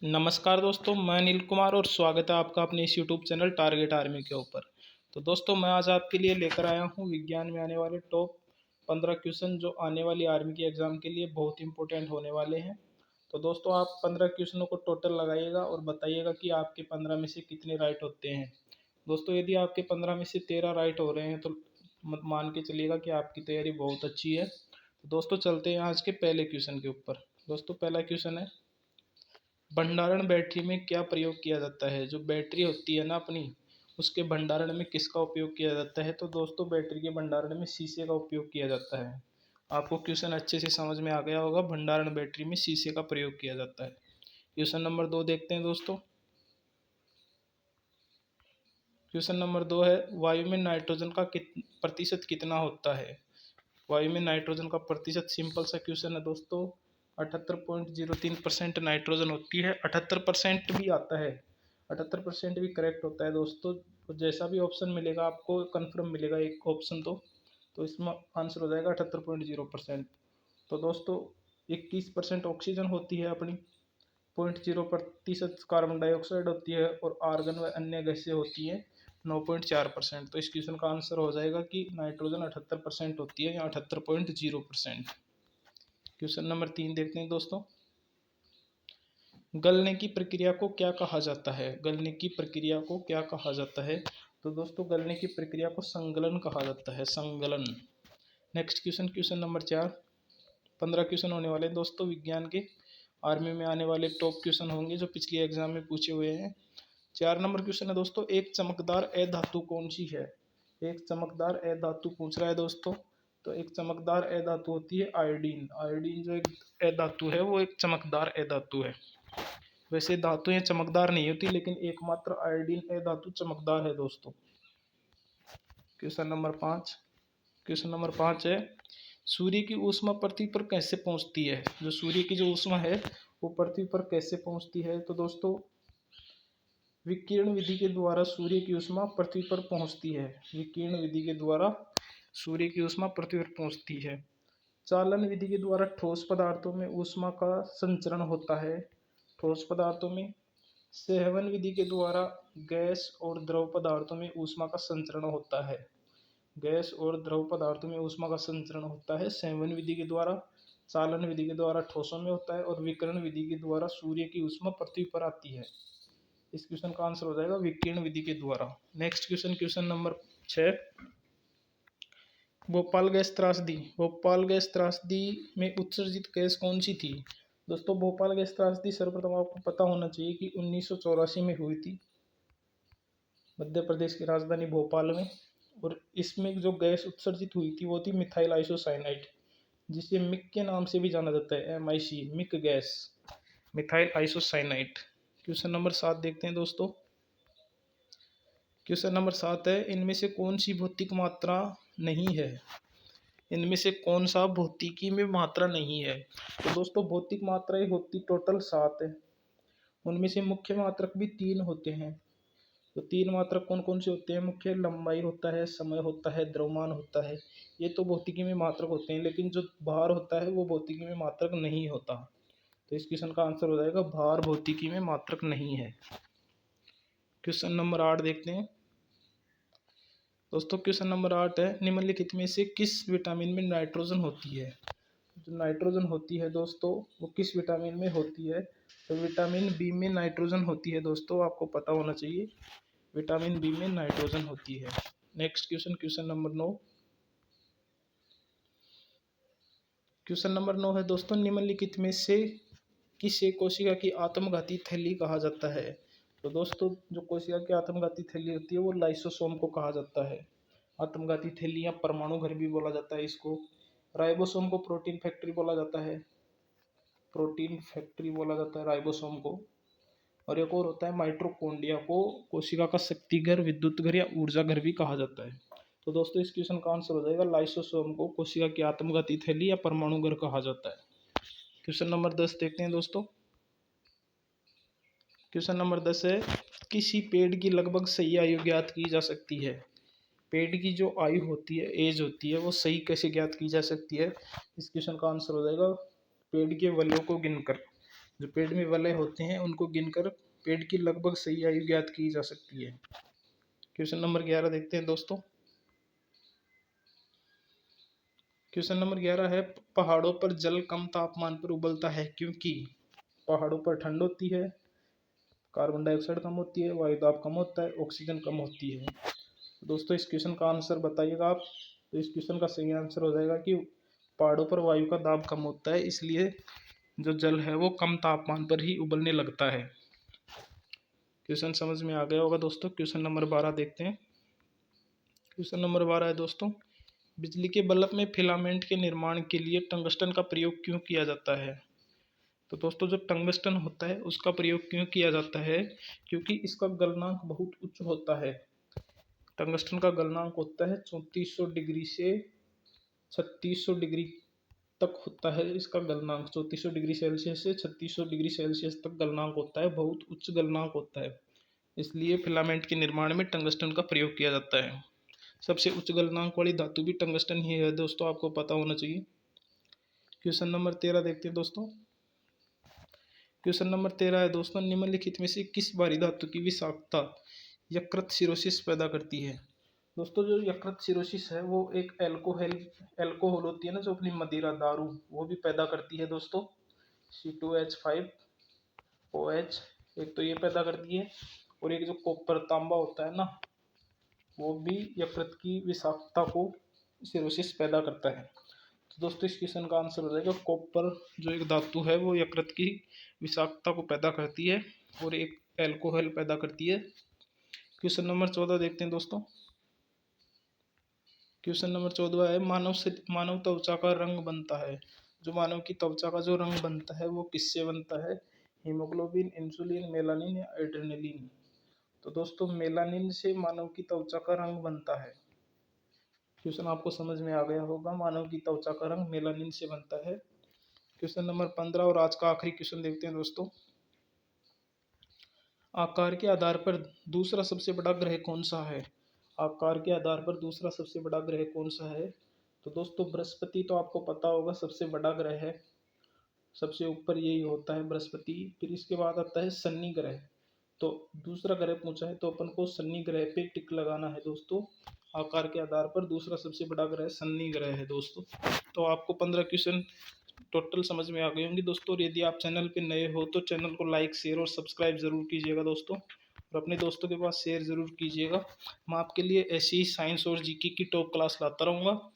नमस्कार दोस्तों, मैं अनिल कुमार और स्वागत है आपका अपने इस यूट्यूब चैनल टारगेट आर्मी के ऊपर। तो दोस्तों, मैं आज आपके लिए लेकर आया हूं विज्ञान में आने वाले टॉप 15 क्वेश्चन जो आने वाली आर्मी की एग्ज़ाम के लिए बहुत इंपॉर्टेंट होने वाले हैं। तो दोस्तों, आप 15 क्वेश्चनों को टोटल लगाइएगा और बताइएगा कि आपके 15 में से कितने राइट होते हैं। दोस्तों, यदि आपके 15 में से 13 राइट हो रहे हैं तो मान के चलिएगा कि आपकी तैयारी बहुत अच्छी है। तो दोस्तों, चलते हैं आज के पहले क्वेश्चन के ऊपर। दोस्तों, पहला क्वेश्चन है, भंडारण बैटरी में क्या प्रयोग किया जाता है। जो बैटरी होती है ना अपनी, उसके भंडारण में किसका उपयोग किया जाता है। तो दोस्तों, बैटरी के भंडारण में शीशे का उपयोग किया जाता है। आपको क्वेश्चन अच्छे से समझ में आ गया होगा, भंडारण बैटरी में शीशे का प्रयोग किया जाता है। क्वेश्चन नंबर 2 देखते हैं दोस्तों। क्वेश्चन नंबर 2 है, वायु में नाइट्रोजन का प्रतिशत कितना होता है। वायु में नाइट्रोजन का प्रतिशत, सिंपल सा क्वेश्चन है दोस्तों, 78.03% नाइट्रोजन होती है। 78% भी आता है, 78% भी करेक्ट होता है दोस्तों। तो जैसा भी ऑप्शन मिलेगा आपको कंफर्म मिलेगा एक ऑप्शन तो इसमें आंसर हो जाएगा 78.0%। तो दोस्तों, 21% ऑक्सीजन होती है अपनी, 0.0% कार्बन डाइऑक्साइड होती है और आर्गन व अन्य गैसें होती हैं 9.4%। तो इस क्वेश्चन का आंसर हो जाएगा कि नाइट्रोजन 78% होती है या 78.0%। क्वेश्चन नंबर 3 देखते हैं दोस्तों। गलने की प्रक्रिया को क्या कहा जाता है। गलने की प्रक्रिया को क्या कहा जाता है। तो दोस्तों, गलने की प्रक्रिया को संगलन कहा जाता है, संगलन। Next question, question number 4। 15 question होने वाले हैं दोस्तों, विज्ञान के आर्मी में आने वाले टॉप क्वेश्चन होंगे जो पिछली एग्जाम में पूछे हुए हैं। 4 नंबर क्वेश्चन है दोस्तों, एक चमकदार अधातु कौन सी है। एक चमकदार अधातु पूछ रहा है दोस्तों। तो एक चमकदार अधातु होती है आयोडीन। आयोडीन जो एक अधातु है वो एक चमकदार अधातु है। वैसे धातुएं चमकदार नहीं होती, लेकिन एकमात्र आयोडीन अधातु चमकदार है दोस्तों। Question number 5। क्वेश्चन नंबर 5 है, सूर्य की ऊष्मा पृथ्वी पर कैसे पहुंचती है। जो सूर्य की जो ऊष्मा है वो पृथ्वी पर कैसे पहुंचती है। तो दोस्तों, विकिरण विधि के द्वारा सूर्य की ऊष्मा पृथ्वी पर पहुंचती है। विकिरण विधि के द्वारा सूर्य की ऊष्मा पृथ्वी पर पहुंचती है। चालन विधि के द्वारा ठोस पदार्थों में ऊष्मा का संचरण होता है। ठोस पदार्थों में। संवहन विधि के द्वारा गैस और द्रव पदार्थों में ऊष्मा का संचरण होता है। गैस और द्रव पदार्थों में ऊष्मा का संचरण होता है संवहन विधि के द्वारा। चालन विधि के द्वारा ठोसों में होता है और विकिरण विधि के द्वारा सूर्य की ऊष्मा पृथ्वी पर आती है। इस क्वेश्चन का आंसर हो जाएगा विकिरण विधि के द्वारा। Next question, question number 6। Bhopal gas त्रासदी। भोपाल गैस त्रासदी में उत्सर्जित गैस कौन सी थी। दोस्तों, भोपाल गैस त्रासदी सर्वप्रथम आपको पता होना चाहिए कि 1984 में हुई थी, मध्य प्रदेश की राजधानी भोपाल में। और इसमें जो गैस उत्सर्जित हुई थी वो थी मिथाइल आइसोसाइनाइड, जिसे मिक के नाम से भी जाना जाता है, MIC, MIC gas, methyl isocyanide. Question number 7 देखते हैं दोस्तों। क्वेश्चन नंबर 7 है, इनमें से कौन सी भौतिक मात्रा नहीं है। इनमें से कौन सा भौतिकी में मात्रा नहीं है। तो दोस्तों, भौतिक मात्राएं होती टोटल 7 है। उनमें से मुख्य मात्रक भी 3 होते हैं। तो 3 मात्रक कौन कौन से होते हैं। मुख्य लंबाई होता है, समय होता है, द्रव्यमान होता है। ये तो भौतिकी में मात्रक होते हैं, लेकिन जो भार होता है वो भौतिकी में मात्रक नहीं होता। तो इस क्वेश्चन का आंसर हो जाएगा भार भौतिकी में मात्रक नहीं है। क्वेश्चन नंबर 8 देखते हैं दोस्तों। क्वेश्चन नंबर 8 है, निम्नलिखित में से किस विटामिन में नाइट्रोजन होती है। जो नाइट्रोजन होती है दोस्तों, वो किस विटामिन में होती है। तो विटामिन बी में नाइट्रोजन होती है दोस्तों, आपको पता होना चाहिए, विटामिन बी में नाइट्रोजन होती है। Next question, question number 9। Question number 9 है दोस्तों, निम्नलिखित में से किसे कोशिका की आत्मघाती थैली कहा जाता है। तो दोस्तों, जो कोशिका की आत्मघाती थैली होती है वो लाइसोसोम को कहा जाता है। आत्मघाती थैली या परमाणु घर भी बोला जाता है इसको। राइबोसोम को प्रोटीन फैक्ट्री बोला जाता है, प्रोटीन फैक्ट्री बोला जाता है राइबोसोम को। और एक और होता है माइटोकॉन्ड्रिया को कोशिका का शक्ति घर, विद्युत घर या ऊर्जा घर भी कहा जाता है। तो दोस्तों, इस क्वेश्चन का आंसर हो जाएगा लाइसोसोम को कोशिका की आत्मघाती थैली या परमाणु घर कहा जाता है। क्वेश्चन नंबर 10 देखते हैं दोस्तों। क्वेश्चन नंबर 10 है, किसी पेड़ की लगभग सही आयु ज्ञात की जा सकती है। पेड़ की जो आयु होती है, एज होती है, वो सही कैसे ज्ञात की जा सकती है। इस क्वेश्चन का आंसर हो जाएगा पेड़ के वलयों को गिनकर। जो पेड़ में वलय होते हैं उनको गिनकर पेड़ की लगभग सही आयु ज्ञात की जा सकती है। क्वेश्चन नंबर 11 देखते हैं दोस्तों। क्वेश्चन नंबर 11 है, पहाड़ों पर जल कम तापमान पर उबलता है क्योंकि पहाड़ों पर ठंड होती है, कार्बन डाइऑक्साइड कम होती है, वायु दाब कम होता है, ऑक्सीजन कम होती है। दोस्तों इस क्वेश्चन का आंसर बताइएगा आप। तो इस क्वेश्चन का सही आंसर हो जाएगा कि पहाड़ों पर वायु का दाब कम होता है, इसलिए जो जल है वो कम तापमान पर ही उबलने लगता है। क्वेश्चन समझ में आ गया होगा दोस्तों। क्वेश्चन नंबर 12 देखते हैं। क्वेश्चन नंबर 12 है दोस्तों, बिजली के बल्ब में फिलामेंट के निर्माण के लिए टंगस्टन का प्रयोग क्यों किया जाता है? तो दोस्तों जो टंगस्टन होता है उसका प्रयोग क्यों किया जाता है? क्योंकि इसका गलनांक बहुत उच्च होता है। टंगस्टन का गलनांक होता है 3400 डिग्री से 3600 डिग्री तक होता है। इसका गलनांक 3400 डिग्री सेल्सियस से 3600 डिग्री सेल्सियस तक गलनांक होता है, बहुत उच्च गलनांक होता है। इसलिए फिलामेंट के निर्माण में टंगस्टन का प्रयोग किया जाता है। सबसे उच्च गलनांक वाली धातु भी टंगस्टन ही है दोस्तों, आपको पता होना चाहिए। क्वेश्चन नंबर 13 देखते हैं दोस्तों। क्वेश्चन नंबर 13 है दोस्तों, निम्नलिखित में से किस भारी धातु की विषाक्तता यकृत सिरोसिस पैदा करती है? दोस्तों जो यकृत सिरोसिस है वो एक एल्कोहल होती है ना, जो अपनी मदिरा दारू वो भी पैदा करती है दोस्तों। C2H5OH एक तो ये पैदा करती है, और एक जो कॉपर तांबा होता है ना, वो भी यकृत की विषाक्तता को सिरोसिस पैदा करता है। तो दोस्तों इस क्वेश्चन का आंसर हो जाएगा कॉपर, जो एक धातु है वो यकृत की विषाक्तता को पैदा करती है और एक एल्कोहल पैदा करती है। क्वेश्चन नंबर 14 देखते हैं दोस्तों। क्वेश्चन नंबर 14 है, मानव त्वचा का रंग बनता है। जो मानव की त्वचा का जो रंग बनता है वो किससे बनता है? हीमोग्लोबिन, इंसुलिन, मेलानिन या एड्रेनलिन? तो दोस्तों मेलानिन से मानव की त्वचा का रंग बनता है। क्वेश्चन आपको समझ में आ गया होगा, मानव की त्वचा का रंग मेलानिन से बनता है। क्वेश्चन नंबर 15 और आज का आखिरी क्वेश्चन देखते हैं दोस्तों। आकार के आधार पर दूसरा सबसे बड़ा ग्रह कौन सा है? आकार के आधार पर दूसरा सबसे बड़ा ग्रह कौन सा है? तो दोस्तों बृहस्पति तो आपको पता होगा सबसे बड़ा ग्रह है, सबसे ऊपर यही होता है बृहस्पति। फिर इसके बाद आता है शनि ग्रह। तो दूसरा ग्रह पूछा है तो अपन को शनि ग्रह पे टिक लगाना है दोस्तों। आकार के आधार पर दूसरा सबसे बड़ा ग्रह शनि ग्रह है दोस्तों। तो आपको 15 क्वेश्चन टोटल समझ में आ गए होंगे दोस्तों। और यदि आप चैनल पे नए हो तो चैनल को लाइक, शेयर और सब्सक्राइब जरूर कीजिएगा दोस्तों, और अपने दोस्तों के पास शेयर जरूर कीजिएगा। मैं आपके लिए ऐसी ही साइंस और जीके की टॉप क्लास लाता रहूँगा।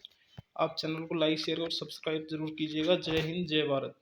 आप चैनल को लाइक, शेयर और सब्सक्राइब जरूर कीजिएगा। जय हिंद, जय भारत।